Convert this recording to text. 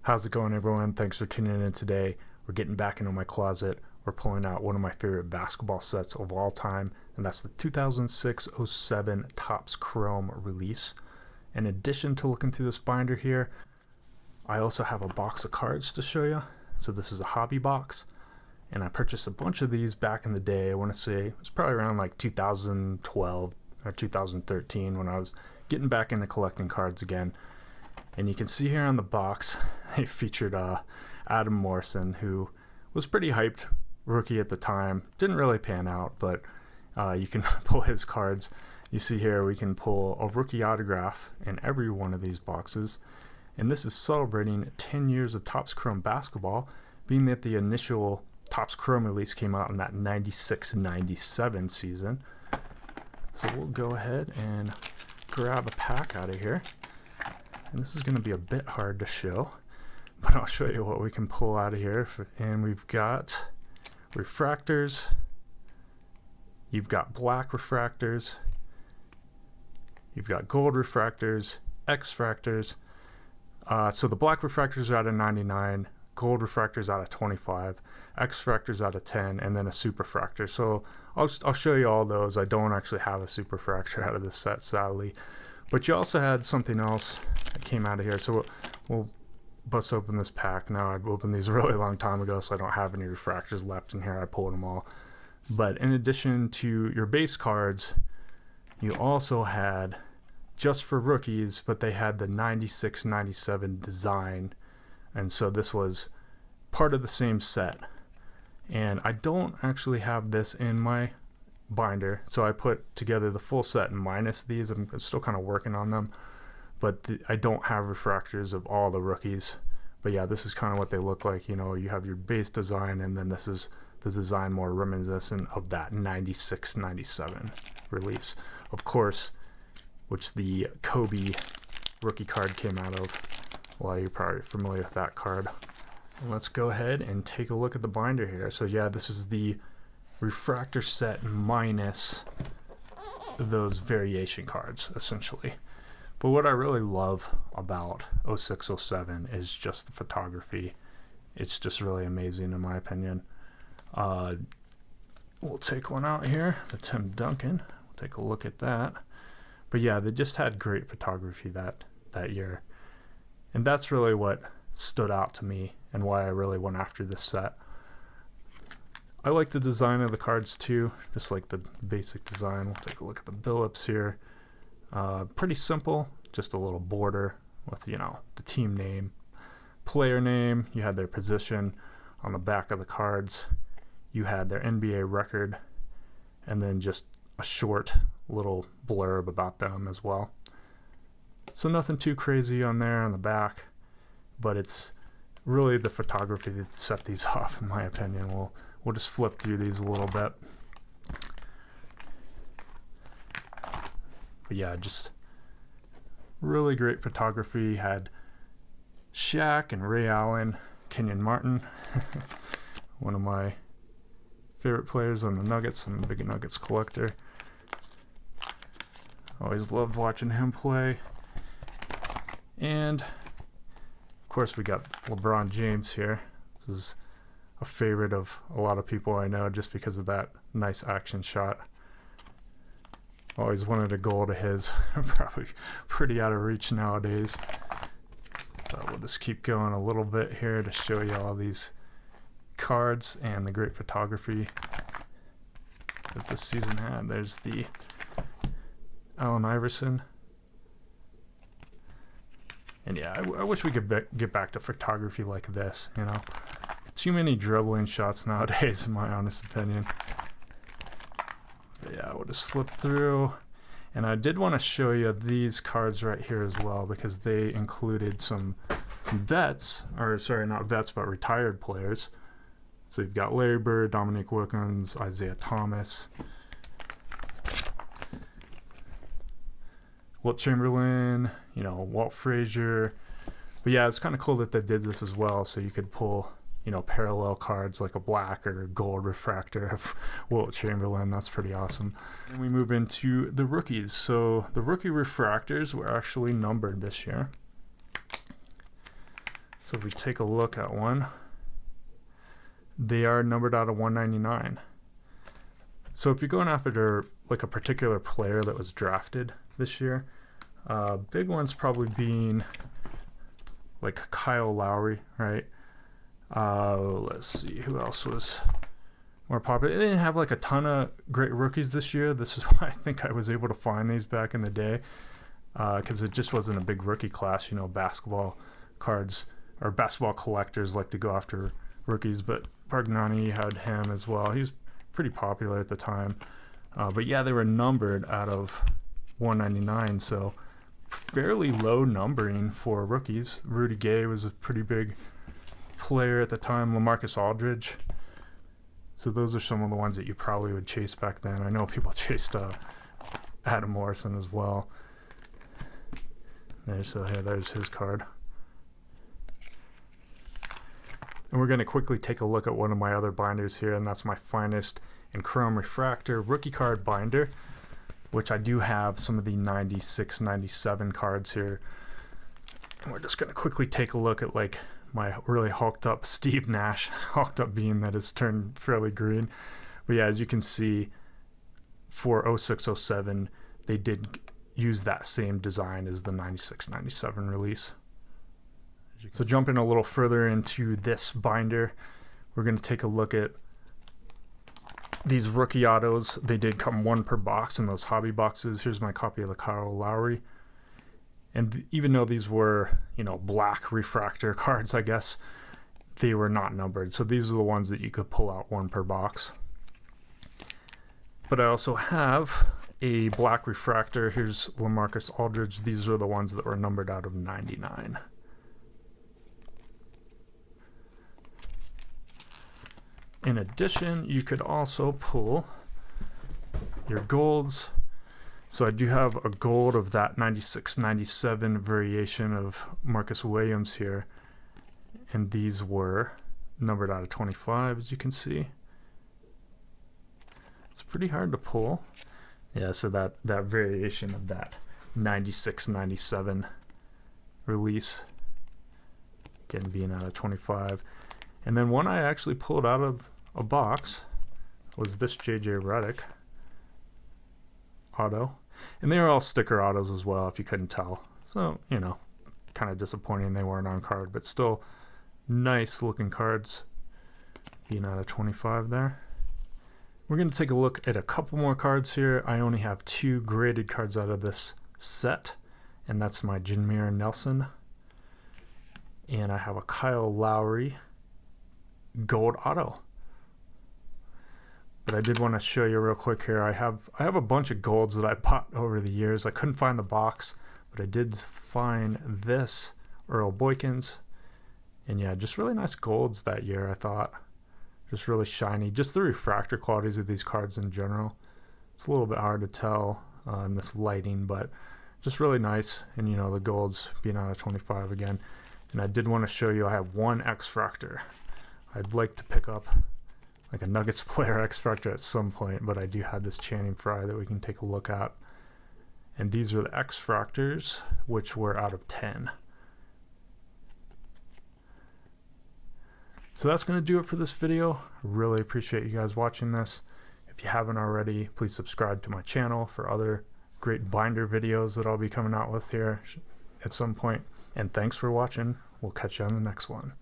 How's it going, everyone? Thanks for tuning in today. We're getting back into my closet. We're pulling out one of my favorite basketball sets of all time, and that's the 2006-07 Topps Chrome release. In addition to looking through this binder here, I also have a box of cards to show you. So this is a hobby box, and I purchased a bunch of these back in the day. I want to say it was probably around like 2012 or 2013 when I was getting back into collecting cards again. And you can see here on the box, they featured Adam Morrison, who was pretty hyped rookie at the time. Didn't really pan out, but you can pull his cards. You see here we can pull a rookie autograph in every one of these boxes. And this is celebrating 10 years of Topps Chrome basketball, being that the initial Topps Chrome release came out in that 96-97 season. So we'll go ahead and grab a pack out of here. And this is going to be a bit hard to show, but I'll show you what we can pull out of here. And we've got refractors, you've got black refractors, you've got gold refractors, x-fractors. So the black refractors are out of 99, gold refractors out of 25, x-fractors out of 10, and then a superfractor. So I'll show you all those. I don't actually have a superfractor out of this set, sadly. But you also had something else that came out of here. So we'll bust open this pack. Now, I'd opened these a really long time ago, so I don't have any refractors left in here. I pulled them all. But in addition to your base cards, you also had, just for rookies, but they had the 96-97 design. And so this was part of the same set. And I don't actually have this in my binder, so I put together the full set minus these. I'm still kind of working on them, but I don't have refractors of all the rookies. But yeah, this is kind of what they look like. You know, you have your base design, and then this is the design more reminiscent of that 96-97 release, of course, which the Kobe rookie card came out of. Well, you're probably familiar with that card. Let's go ahead and take a look at the binder here. So yeah, this is the refractor set minus those variation cards, essentially. But what I really love about 06-07 is just the photography. It's just really amazing, in my opinion. We'll take one out here, the Tim Duncan. We'll take a look at that. But yeah, they just had great photography that year. And that's really what stood out to me and why I really went after this set. I like the design of the cards too, just like the basic design. We'll take a look at the Billups here. Pretty simple, just a little border with, you know, the team name, player name. You had their position on the back of the cards. You had their NBA record, and then just a short little blurb about them as well. So nothing too crazy on there on the back, but it's really the photography that set these off, in my opinion. We'll just flip through these a little bit. But yeah, just really great photography. Had Shaq and Ray Allen, Kenyon Martin, one of my favorite players on the Nuggets. I'm a big Nuggets collector. Always loved watching him play. And of course we got LeBron James here. This is a favorite of a lot of people I know just because of that nice action shot. Always wanted a goal to his. Probably pretty out of reach nowadays. But we'll just keep going a little bit here to show you all these cards and the great photography that this season had. There's the Allen Iverson. And yeah, I wish we could get back to photography like this, you know. Too many dribbling shots nowadays, in my honest opinion. But yeah, we'll just flip through. And I did want to show you these cards right here as well, because they included some vets, or sorry, not vets, but retired players. So you've got Larry Bird, Dominique Wilkins, Isaiah Thomas, Wilt Chamberlain, you know, Walt Frazier. But yeah, it's kind of cool that they did this as well, so you could pull, you know, parallel cards like a black or gold refractor of Wilt Chamberlain. That's pretty awesome. And we move into the rookies. So the rookie refractors were actually numbered this year. So if we take a look at one, they are numbered out of 199. So if you're going after like a particular player that was drafted this year, big ones probably being like Kyle Lowry, right? Let's see who else was more popular. They didn't have like a ton of great rookies this year. This is why I think I was able to find these back in the day, because it just wasn't a big rookie class. You know, basketball cards or basketball collectors like to go after rookies, but Bargnani had him as well. He was pretty popular at the time. But yeah, they were numbered out of 199, so fairly low numbering for rookies. Rudy Gay was a pretty big player at the time. LaMarcus Aldridge. So those are some of the ones that you probably would chase back then. I know people chased Adam Morrison as well. There's his card. And we're going to quickly take a look at one of my other binders here, and that's my Finest and Chrome Refractor rookie card binder, which I do have some of the 96, 97 cards here. And we're just going to quickly take a look at like my really hulked up Steve Nash, hulked up being that has turned fairly green. But yeah, as you can see, for 06-07, they did use that same design as the 96-97 release. So jumping a little further into this binder, we're going to take a look at these rookie autos. They did come one per box in those hobby boxes. Here's my copy of the Kyle Lowry. And even though these were, you know, black refractor cards, I guess, they were not numbered. So these are the ones that you could pull out one per box. But I also have a black refractor. Here's LaMarcus Aldridge. These are the ones that were numbered out of 99. In addition, you could also pull your golds. So I do have a gold of that 96-97 variation of Marcus Williams here. And these were numbered out of 25, as you can see. It's pretty hard to pull. Yeah, so that variation of that 96-97 release, again being out of 25. And then one I actually pulled out of a box was this JJ Redick auto. And they were all sticker autos as well, if you couldn't tell. So, you know, kind of disappointing they weren't on card, but still nice looking cards being out of 25 there. We're going to take a look at a couple more cards here. I only have 2 graded cards out of this set, and that's my Jameer Nelson. And I have a Kyle Lowry gold auto. But I did want to show you real quick here. I have a bunch of golds that I bought over the years. I couldn't find the box, but I did find this Earl Boykins. And yeah, just really nice golds that year, I thought. Just really shiny. Just the refractor qualities of these cards in general. It's a little bit hard to tell in this lighting, but just really nice. And you know, the golds being out of 25 again. And I did want to show you I have one x-fractor. I'd like to pick up like a Nuggets player x-fractor at some point, but I do have this Channing Frye that we can take a look at. And these are the x-fractors, which were out of 10. So that's going to do it for this video. I really appreciate you guys watching this. If you haven't already, please subscribe to my channel for other great binder videos that I'll be coming out with here at some point. And thanks for watching. We'll catch you on the next one.